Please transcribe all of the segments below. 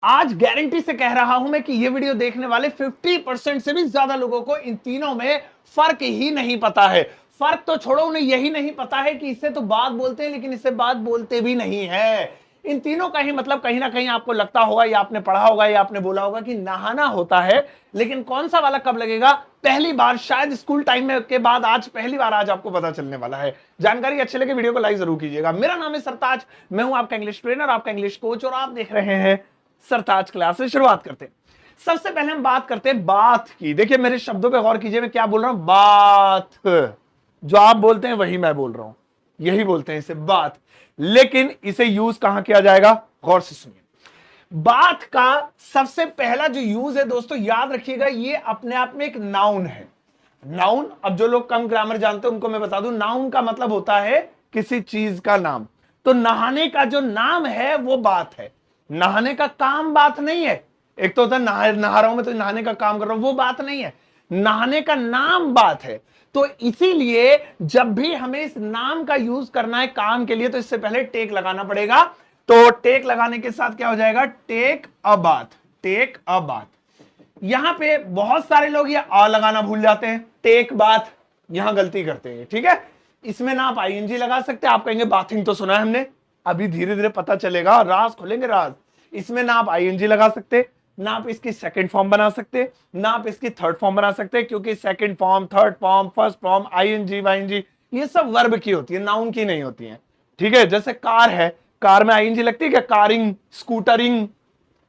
आज गारंटी से कह रहा हूं मैं कि ये वीडियो देखने वाले 50% से भी ज्यादा लोगों को इन तीनों में फर्क ही नहीं पता है। फर्क तो छोड़ो, उन्हें यही नहीं पता है कि इससे तो बात बोलते हैं लेकिन इससे बात बोलते भी नहीं है। इन तीनों का ही मतलब कहीं ना कहीं आपको लगता होगा या आपने पढ़ा होगा या आपने बोला होगा कि नहाना होता है, लेकिन कौन सा वाला कब लगेगा? पहली बार, शायद स्कूल टाइम में के बाद आज पहली बार आज आपको पता चलने वाला है। जानकारी अच्छी लगे वीडियो को लाइक जरूर कीजिएगा। मेरा नाम है सरताज, मैं हूं आपका इंग्लिश ट्रेनर, आपका इंग्लिश कोच, और आप देख रहे हैं सरताज क्लास। से शुरुआत करते हैं। सबसे पहले हम बात करते हैं बात की। देखिए मेरे शब्दों पे गौर कीजिए, मैं क्या बोल रहा हूं, बात। जो आप बोलते हैं वही मैं बोल रहा हूं, यही बोलते हैं इसे बात, लेकिन इसे यूज कहां किया जाएगा? गौर से सुनिए। बात का सबसे पहला जो यूज है दोस्तों, याद रखिएगा, ये अपने आप में एक नाउन है। नाउन, अब जो लोग कम ग्रामर जानते हैं उनको मैं बता दूं, नाउन का मतलब होता है किसी चीज का नाम। तो नहाने का जो नाम है वो बात है, नहाने का काम बात नहीं है। एक तो होता है नहा रहा हूं मैं तो नहाने का काम कर रहा हूं, वो बात नहीं है। नहाने का नाम बात है। तो इसीलिए जब भी हमें इस नाम का यूज करना है काम के लिए, तो इससे पहले टेक लगाना पड़ेगा। तो टेक लगाने के साथ क्या हो जाएगा? Take a bath, take a bath. यहां पे बहुत सारे लोग ये आ लगाना भूल जाते हैं, टेक बाथ, यहां गलती करते हैं। ठीक है, इसमें ना आप आईएनजी लगा सकते हैं। आप कहेंगे बाथिंग तो सुना है हमने, अभी धीरे धीरे पता चलेगा, राज खोलेंगे राज। इसमें ना आप आईएनजी लगा सकते, ना आप इसकी सेकंड फॉर्म बना सकते, ना आप इसकी थर्ड फॉर्म बना सकते, क्योंकि second form, third form, first form, ING YNG ये सब वर्ब की होती है, नाउन की नहीं होती है। ठीक है, जैसे कार है, कार में आईएनजी लगती है क्या? कारिंग, स्कूटरिंग,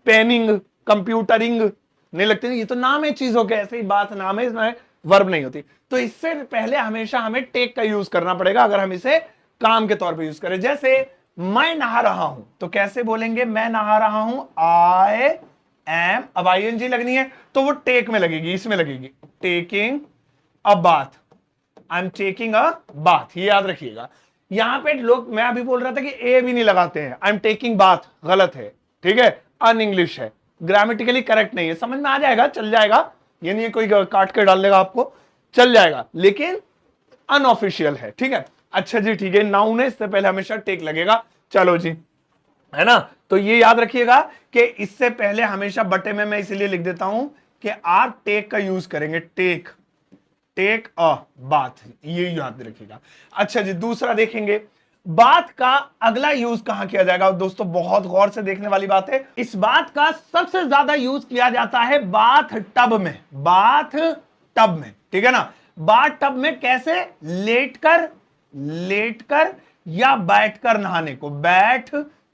पेनिंग, कंप्यूटरिंग नहीं लगती, ये तो नाम है चीजों के। ऐसे ही बात नाम है, इसमें वर्ब नहीं होती। तो इससे पहले हमेशा हमें टेक का यूज करना पड़ेगा अगर हम इसे काम के तौर पे यूज करें। जैसे मैं नहा रहा हूं, तो कैसे बोलेंगे? मैं नहा रहा हूं, आई एम, अब आईएनजी लगनी है तो वो टेक में लगेगी, इसमें लगेगी, taking a bath, I am taking a bath, ये याद रखिएगा। यहां पे लोग, मैं अभी बोल रहा था कि ए भी नहीं लगाते हैं, आई एम टेकिंग बाथ, गलत है। ठीक है, अन इंग्लिश है, ग्रामेटिकली करेक्ट नहीं है। समझ में आ जाएगा, चल जाएगा, ये नहीं है कोई काट के डाल देगा आपको, चल जाएगा, लेकिन अनऑफिशियल है। ठीक है, अच्छा जी, ठीक है, नाउन है, इससे पहले हमेशा टेक लगेगा। चलो जी, है ना? तो ये याद रखिएगा कि इससे पहले हमेशा बटे में मैं इसलिए लिख देता हूं कि आप टेक का यूज करेंगे, टेक, टेक अ बाथ, ये याद रखिएगा। अच्छा जी, दूसरा देखेंगे, बात का अगला यूज कहां किया जाएगा? दोस्तों बहुत गौर से देखने वाली बात है, इस बात का सबसे ज्यादा यूज किया जाता है बाथ टब में, बाथ टब में। ठीक है ना? बाथ टब में कैसे? लेटकर, लेटकर या बैठकर नहाने को, बैठ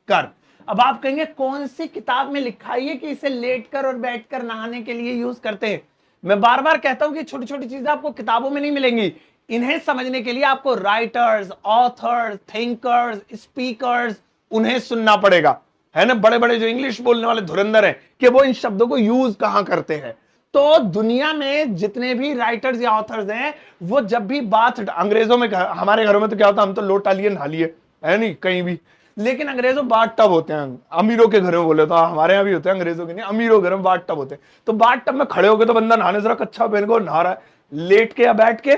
कर। अब आप कहेंगे कौन सी किताब में लिखा है कि इसे लेटकर और बैठकर नहाने के लिए यूज करते हैं? मैं बार बार कहता हूं कि छोटी छोटी चीजें आपको किताबों में नहीं मिलेंगी। इन्हें समझने के लिए आपको राइटर्स, ऑथर्स, थिंकर्स, स्पीकर्स, उन्हें सुनना पड़ेगा, है ना? बड़े बड़े जो इंग्लिश बोलने वाले धुरंधर हैं, कि वो इन शब्दों को यूज कहां करते हैं। तो दुनिया में जितने भी राइटर्स या ऑथर्स हैं, वो जब भी बात, अंग्रेजों में, हमारे घरों में तो क्या होता है, हम तो लोटा लिए नहा लिए, है नहीं कहीं भी, लेकिन अंग्रेजों बाथ टब होते हैं। अमीरों के घरों में बोले तो हमारे यहाँ भी होते हैं, अंग्रेजों के नहीं, अमीरों के घरों में बाथ टब होते हैं। तो बाथ टब में खड़े होकर तो बंदा नहाने जरा कच्छा पहन को नहा रहा है, लेट के या बैठ के,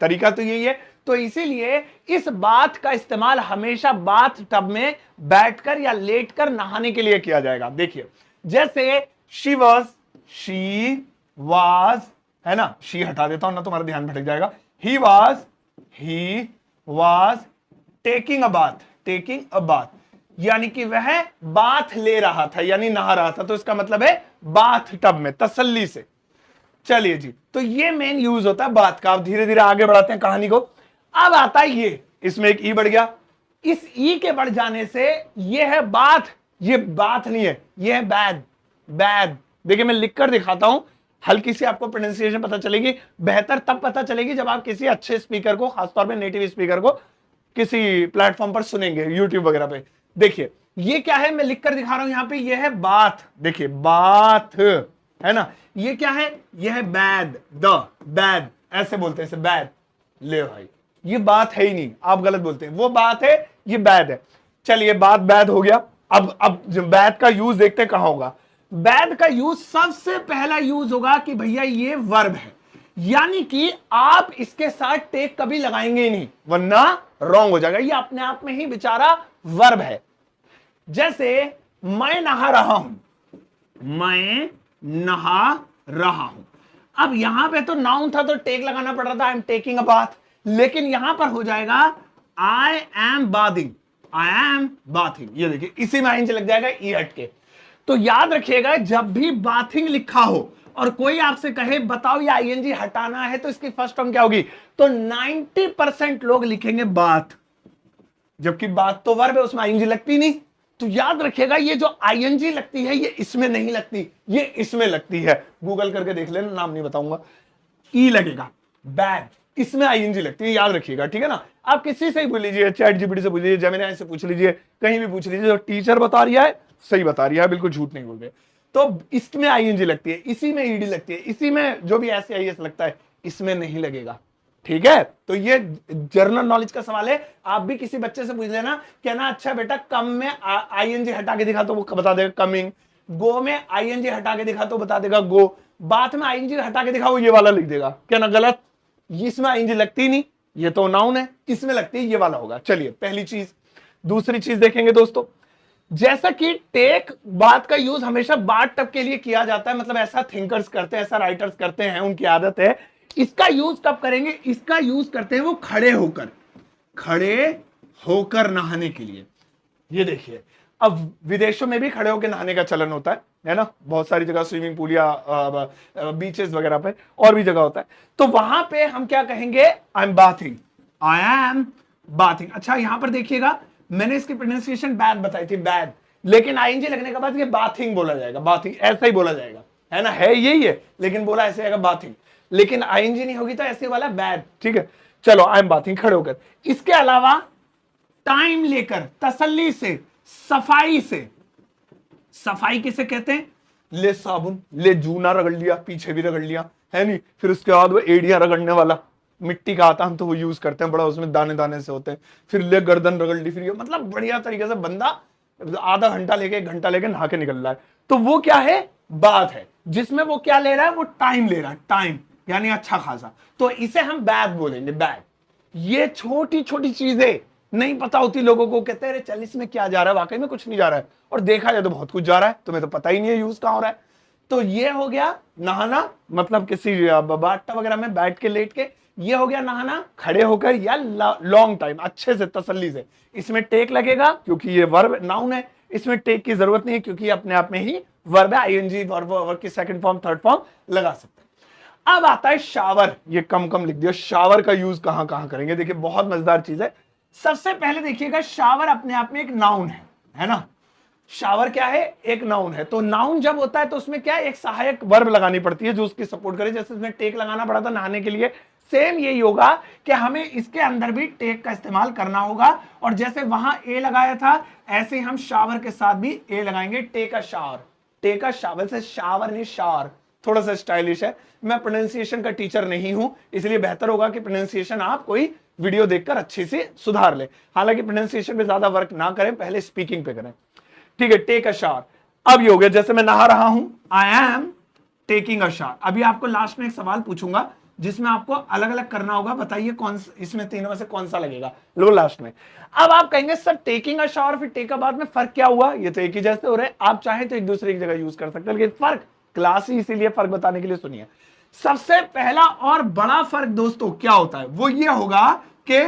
तरीका तो यही है। तो इसीलिए इस बात का इस्तेमाल हमेशा बाथ टब में बैठकर या लेटकर नहाने के लिए किया जाएगा। देखिए, जैसे शी वॉज, शी वाज, है ना, शी हटा देता हूं ना, तुम्हारा ध्यान भटक जाएगा। He was taking a bath, taking a bath, यानी कि वह बाथ ले रहा था, यानी नहा रहा था। तो इसका मतलब है बाथ टब में, तसल्ली से। चलिए जी, तो ये मेन यूज होता है बात का। अब धीरे धीरे आगे बढ़ाते हैं कहानी को। अब आता है ये, इसमें एक ई बढ़ गया, इस ई के बढ़ जाने से ये है बाथ, ये बाथ नहीं है, ये है बैद, बैद। देखिए मैं लिखकर दिखाता हूं, हल्की सी आपको प्रोनाउंसिएशन पता चलेगी। बेहतर तब पता चलेगी जब आप किसी अच्छे स्पीकर को, खासतौर पे नेटिव स्पीकर को, किसी प्लेटफॉर्म पर सुनेंगे, यूट्यूब वगैरह पे। देखिए ये क्या है, मैं लिखकर दिखा रहा हूं यहां पे, ये है बाथ, देखिए बाथ, है ना? ये क्या है? ये है बैद, द बैद, ऐसे बोलते हैं इसे, बैद। ले भाई, ये बात है ही नहीं, आप गलत बोलते हैं, वो बात है, ये बैद है। चलिए बात बैद हो गया। अब बैद का यूज देखते हैं कहां होगा। बैद का यूज सबसे पहला यूज होगा कि भैया ये वर्ब है, यानी कि आप इसके साथ टेक कभी लगाएंगे ही नहीं, वरना रॉन्ग हो जाएगा। ये अपने आप में ही बेचारा वर्ब है। जैसे मैं नहा रहा हूं, मैं नहा रहा हूं। अब यहां पे तो नाउन था तो टेक लगाना पड़ रहा था, I am taking a bath, लेकिन यहां पर हो जाएगा I am bathing, I am bathing. ये देखिए इसी में आईएनजी लग जाएगा ई हट के। तो याद रखिएगा जब भी बाथिंग लिखा हो और कोई आपसे कहे बताओ ये आईएनजी हटाना है तो इसकी फर्स्ट फॉर्म क्या होगी, तो 90% लोग लिखेंगे बाथ, जबकि बात तो वर्ब है उसमें आईएनजी लगती नहीं। तो याद रखिएगा ये जो आईएनजी लगती है ये इसमें नहीं लगती, ये इसमें लगती है। गूगल करके देख लेना, नाम नहीं बताऊंगा। ई लगेगा बैग, इसमें आईएनजी लगती है, याद रखिएगा, ठीक है ना। आप किसी से ही पूछ लीजिए, चैट जीपीटी से पूछ लीजिए, जेमिनी से पूछ लीजिए, कहीं भी पूछ लीजिए, जो टीचर बता रही है सही बता रही है, बिल्कुल झूठ नहीं बोल रहे। तो इसमें आईएनजी लगती है, इसी में ईडी लगती है, इसी में जो भी ऐसे आईएस लगता है इसमें नहीं लगेगा, ठीक है। तो ये जनरल नॉलेज का सवाल है, आप भी किसी बच्चे से पूछ लेना, कहना अच्छा बेटा कम में आईएनजी हटा के दिखा तो वो बता देगा कमिंग, गो में आईएनजी हटा के दिखा तो बता देगा गो, बात में आईएनजी हटा के दिखा वो ये वाला लिख देगा, क्या ना गलत, इसमें आईएनजी लगती नहीं, ये तो नाउन है, इसमें लगती है ये वाला होगा। चलिए पहली चीज। दूसरी चीज देखेंगे दोस्तों, जैसा कि टेक बात का यूज हमेशा बात टब के लिए किया जाता है, मतलब ऐसा थिंकर्स करते हैं, ऐसा राइटर्स करते हैं, उनकी आदत है। इसका यूज कब करेंगे, इसका यूज करते हैं वो खड़े होकर, खड़े होकर नहाने के लिए। ये देखिए अब विदेशों में भी खड़े होकर नहाने का चलन होता है ना, बहुत सारी जगह स्विमिंग पूल या बीचेस वगैरह पे और भी जगह होता है। तो वहां पे हम क्या कहेंगे, I am bathing, I am bathing. अच्छा यहां पर देखिएगा मैंने इसकी प्रोनाउंसिएशन बैड बताई थी, बैड, लेकिन आईएनजी लगने के बाद ये बाथिंग बोला जाएगा, बाथिंग ऐसा ही बोला जाएगा, है ना, है यही है लेकिन बोला ऐसे आएगा बाथिंग, लेकिन आईएनजी नहीं होगी तो ऐसे वाला बैड, ठीक है। चलो आई एम बाथिंग, खड़े होकर। इसके अलावा टाइम लेकर, तसल्ली से, सफाई से, सफाई किसे कहते हैं, ले साबुन, ले जूना रगड़ लिया, पीछे भी रगड़ लिया, है नहीं, फिर उसके बाद वो एड़ियां रगड़ने वाला मिट्टी का आता, हम तो वो यूज करते हैं, बड़ा उसमें दाने दाने से होते हैं, फिर ले गर्दन रगड़ ली, फिर ये मतलब बढ़िया तरीके से बंदा आधा घंटा लेके 1 घंटा लेके नहा के निकल रहा है। तो वो क्या है, बात है, जिसमें वो क्या ले रहा है, वो टाइम ले रहा है, टाइम यानी अच्छा खासा, तो इसे हम बैग बोलेंगे, बैग। ये छोटी छोटी चीजें नहीं पता होती लोगों को, कहते हैं अरे चल इसमें क्या जा रहा है, वाकई में कुछ नहीं जा रहा है, और देखा जाए तो बहुत कुछ जा रहा है, तुम्हें तो पता ही नहीं है यूज कहां हो रहा है। तो ये हो गया नहाना, मतलब किसी बाथ वगैरह में बैठ के लेट के, ये हो गया नहाना खड़े होकर या लॉन्ग टाइम, अच्छे से तसल्ली से। इसमें टेक लगेगा क्योंकि ये वर्ब नाउन है, इसमें टेक की जरूरत नहीं है क्योंकि अपने आप में ही वर्ब है, आईएनजी वर्ब की सेकंड फॉर्म थर्ड फॉर्म लगा सकते हैं। अब आता है शावर, ये कम कम लिख दिया, शावर का यूज कहां कहां करेंगे, देखिए बहुत मजेदार चीज है। सबसे पहले देखिएगा शावर अपने आप में एक नाउन है ना, शावर क्या है, एक नाउन है। तो नाउन जब होता है तो उसमें क्या है, एक सहायक वर्ब लगानी पड़ती है जो उसकी सपोर्ट करे, जैसे उसमें टेक लगाना पड़ा था नहाने के लिए, सेम यही होगा कि हमें इसके अंदर भी टेक का इस्तेमाल करना होगा, और जैसे वहां ए लगाया था ऐसे ही हम शावर के साथ भी ए लगाएंगे, take a shower, take a shower से शावर नहीं शावर, थोड़ा सा स्टाइलिश है। मैं प्रोनाउंसिएशन का टीचर नहीं हूं, इसलिए बेहतर होगा कि प्रोनाउंसिएशन आप कोई वीडियो देखकर अच्छे से सुधार ले, हालांकि प्रोनाउंसिएशन पे ज्यादा वर्क ना करें, पहले स्पीकिंग पे करें, ठीक है। टेक अ शावर, अब ये हो गया, जैसे मैं नहा रहा हूं, I am taking a shower. अभी आपको लास्ट में एक सवाल पूछूंगा जिसमें आपको अलग अलग करना होगा, बताइए कौन इसमें तीनों में से कौन सा लगेगा, लो लास्ट में। अब आप कहेंगे सर टेकिंग अ शावर फिर टेक अ बाथ में फर्क क्या हुआ, ये तो एक ही जैसे हो रहे हैं, आप चाहें तो एक दूसरे की जगह यूज कर सकते हैं, लेकिन फर्क क्लास ही इसीलिए फर्क बताने के लिए सुनिए। सबसे पहला और बड़ा फर्क दोस्तों क्या होता है, वो ये होगा कि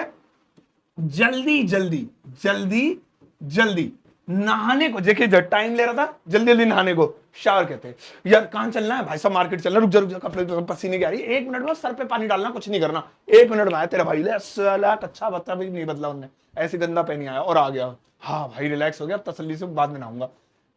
जल्दी जल्दी जल्दी जल्दी नहाने को, देखिए जब टाइम ले रहा था जल्दी जल्दी नहाने को शावर कहते हैं। यार कहां चलना है भाई साहब, मार्केट चलना, रुक जा कपड़े पसीने की आ रही है, 1 मिनट में सर पे पानी डालना, कुछ नहीं करना, 1 मिनट में आया तेरा भाई, ले साला कच्चा बत्ता भी नहीं बदला उनने, ऐसे गंदा पहनी आया और आ गया, हाँ भाई रिलैक्स हो गया, तसल्ली से बाद में नहाऊंगा।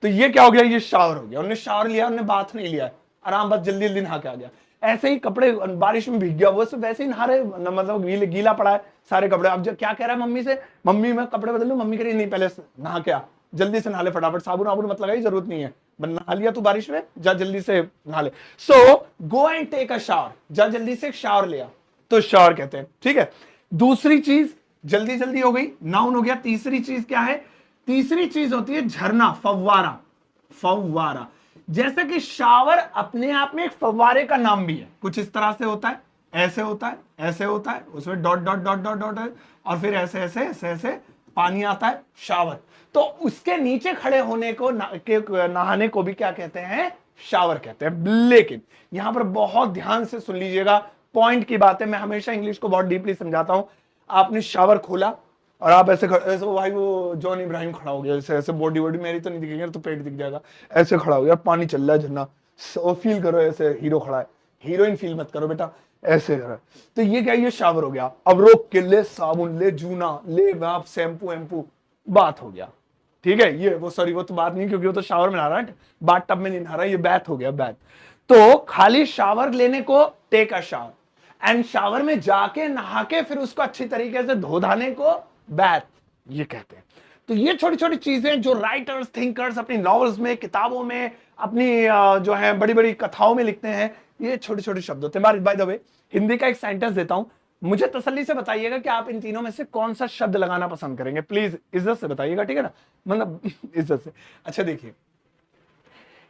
तो ये क्या हो गया, ये शावर हो गया, उन्होंने शावर लिया, उन्होंने बाथ नहीं लिया, आराम बस जल्दी जल्दी नहा के आ गया। ऐसे ही कपड़े बारिश में भीग गया, वो सब वैसे ही नहा रहे, मतलब गीला पड़ा है सारे कपड़े। अब क्या कह रहा है मम्मी से, मम्मी मैं कपड़े बदल लूं, मम्मी कह रही नहीं पहले नहा के आ, जल्दी से नहा ले फटाफट, साबुन वाबुन मत लगाई, जरूरत नहीं है, नहा लिया तू बारिश में, जा जल्दी से नहा ले। So go and take a shower, जा जल्दी से शावर लिया, तो शावर कहते हैं, ठीक है। दूसरी चीज जल्दी जल्दी हो गई, नाउन हो गया। तीसरी चीज क्या है, तीसरी चीज होती है झरना, फव्वारा, फव्वारा। जैसे कि शावर अपने आप में एक फव्वारे का नाम भी है, कुछ इस तरह से होता है, ऐसे होता है, ऐसे होता है, उसमें dot dot dot dot dot है, और फिर ऐसे ऐसे ऐसे ऐसे पानी आता है, शावर। तो उसके नीचे खड़े होने को नहाने को भी क्या कहते हैं? शावर कहते हैं। लेकिन यहां पर बहुत ध्यान से सुन लीजिएगा, पॉइंट की बात है, मैं हमेशा इंग्लिश को बहुत डीपली समझाता हूं। आपने शावर खोला और आप ऐसे ऐसे, भाई वो जॉन इब्राहिम खड़ा हो गया, ऐसे ऐसे बॉडी वॉडी मेरी तो नहीं दिखेगी तो पेट दिख जाएगा, ऐसे खड़ा हो गया, पानी चल रहा है झरना, फील करो ऐसे हीरो खड़ा है, हीरोइन फील मत करो बेटा, ऐसे करो। तो ये क्या, ये शावर हो गया। अब रोक के ले साबुन, ले जूना, ले आप शैम्पू वैम्पू, बात हो गया। ठीक है, ये वो सॉरी वो तो बात नहीं, क्योंकि वो तो शावर में नहा रहा है, बाथ टब में नहीं नहा रहा, ये बैथ हो गया, बैथ। तो खाली शावर लेने को take a shower, and shower में जाके नहा के फिर उसको अच्छी तरीके से धो धाने को बैथ ये कहते हैं। तो ये छोटी छोटी चीजें जो राइटर्स थिंकर्स अपनी नॉवेल्स में, किताबों में, अपनी जो है बड़ी बड़ी कथाओं में लिखते हैं, ये छोटे छोटे शब्द होते हैं। बाय द वे, हिंदी का एक सेंटेंस देता हूं, मुझे तसल्ली से बताइएगा कि आप इन तीनों में से कौन सा शब्द लगाना पसंद करेंगे, प्लीज इज्जत से बताइएगा, ठीक है ना, मतलब इज्जत से। अच्छा देखिए,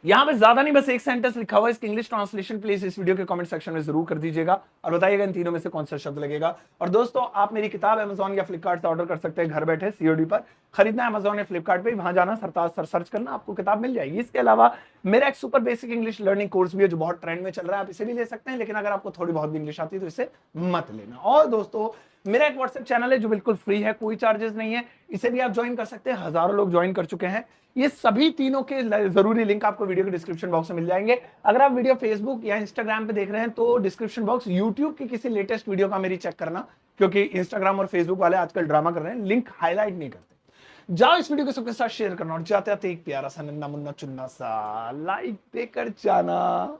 यहां पे ज्यादा नहीं, बस एक सेंटेंस लिखा हुआ है, इसकी इंग्लिश ट्रांसलेशन प्लीज इस वीडियो के कमेंट सेक्शन में जरूर कर दीजिएगा और बताइएगा इन तीनों में से कौन सा शब्द लगेगा। और दोस्तों, आप मेरी किताब अमेजॉन या फ्लिपकार्ट से ऑर्डर कर सकते हैं घर बैठे, सीओडी पर। खरीदना अमेजॉन या फ्लिपकार्ट पे, वहां जाना, सरताज सर सर्च करना, आपको किताब मिल जाएगी। इसके अलावा मेरा एक super basic English learning course भी है जो बहुत ट्रेंड में चल रहा है, आप इसे भी ले सकते हैं, लेकिन अगर आपको थोड़ी बहुत भी इंग्लिश आती है तो इसे मत लेना। और दोस्तों, मेरा एक व्हाट्सएप चैनल है जो बिल्कुल फ्री है, कोई चार्जेस नहीं है, इसे भी आप ज्वाइन कर सकते हैं, हजारों लोग ज्वाइन कर चुके हैं। ये सभी तीनों के जरूरी लिंक आपको वीडियो के डिस्क्रिप्शन बॉक्स में मिल जाएंगे। अगर आप वीडियो फेसबुक या इंस्टाग्राम पे देख रहे हैं तो डिस्क्रिप्शन बॉक्स यूट्यूब की किसी लेटेस्ट वीडियो का मेरी चेक करना, क्योंकि इंस्टाग्राम और फेसबुक वाले आजकल ड्रामा कर रहे हैं, लिंक हाईलाइट नहीं करते। जाओ इस वीडियो को सबके साथ शेयर करना और जाते आते एक प्यारा सा नन्ना मुन्ना चुन्ना सा लाइक देकर जाना।